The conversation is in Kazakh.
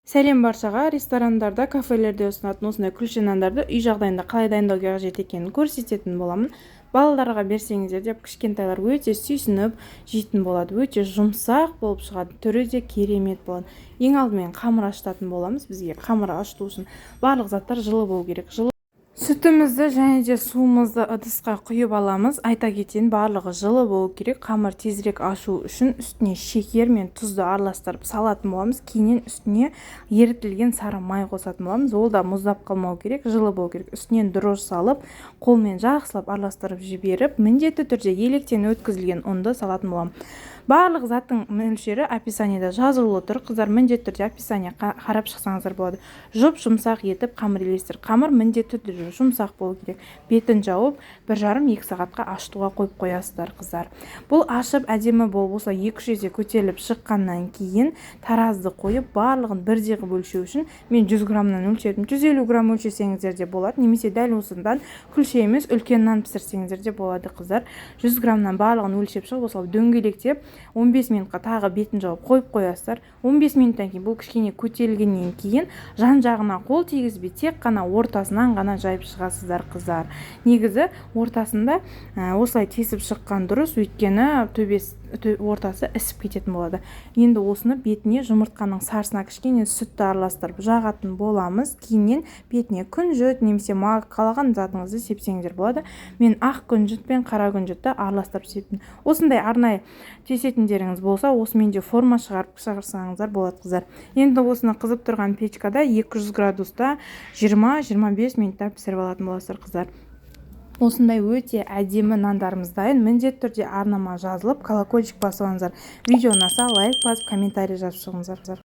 Сәлем баршаға. Ресторандарда, кафелерде ұсынатын осындай күлші нандарды үй жағдайында қалай дайындау қажет екенін көрсететін боламын. Балаларға берсеңіздер деп кішкентайлар өте сүйсініп жейтін болады. Өте жұмсақ болып шығады. Түрі де керемет болады. Ең алдымен қамыр ашытатын боламыз. Бізге қамыр ашыту үшін барлық заттар жылы болу керек. Сүтімізді және де суымызды ыдысқа құйып аламыз. Айта кетейін, барлығы жылы болу керек. Қамыр тезірек ашу үшін үстіне шекер мен тұзды араластырып салатын боламыз. Кейіннен үстіне ерітілген сары май қосатын боламыз. Ол да мұздап қалмау керек, жылы болу керек. Үстінен дрожж салып, қолмен жақсылап араластырып жіберіп, міндетті түрде електен өткізілген ұнды салатын боламын. Барлық заттың мөлшері описаниеда жазулы тұр. Қыздар, міндетті түрде описание қарап шықсаңыздар болады. Жұмсақ етіп қамыр елестір. Қамыр міндетті түрде жұмсақ болу керек. Бетін жауып 1,5-2 сағатқа ашытуға қойып қоясыздар, қыздар. Бұл ашып әдемі болып осылай 2-3 есе көтеріліп шыққаннан кейін таразды қойып, барлығын бірдей қылып өлшеу үшін мен 100 граммнан өлшедім. 150 грамм өлшесеңіздер де болады, немесе дәл осыдан күлше емес үлкен нан пісірсеңіздер де болады, қыздар. 100 граммнан барлығын өлшеп шығып, осылай дөңгелектеп 15 минутқа тағы бетін жауып қойып қоясыздар. 15 минуттан кейін бұл кішкене көтерілгеннен кейін жан жағына қол тигізбей, тек қана ортасынан ғана жайып шығасыздар, қыздар. Негізі ортасында осылай тесіп шыққан дұрыс, өйткені ортасы ісіп кететін болады. Енді осыны бетіне жұмыртқаның сарысына кішкене сүтті араластырып жағатын боламыз. Кейіннен бетіне күнжіт немесе қалаған затыңызды сепсеңіздер болады. Мен ақ күнжіт пен қара күнжітті араластырып септім. Осындай арнайы тесетіндеріңіз болса, осымен де форма шығарсаңыздар болады, қыздар. Енді осыны қызып тұрған печкада 200 градуста 20-25 минутта пісіріп алатын боласыздар, қыздар. Осындай өте әдемі нандарымыз дайын. Міндетті түрде арнама жазылып, колокольчик басып алыңыздар. Видео ұнаса лайк басып, комментарий жазып шығыңыздар.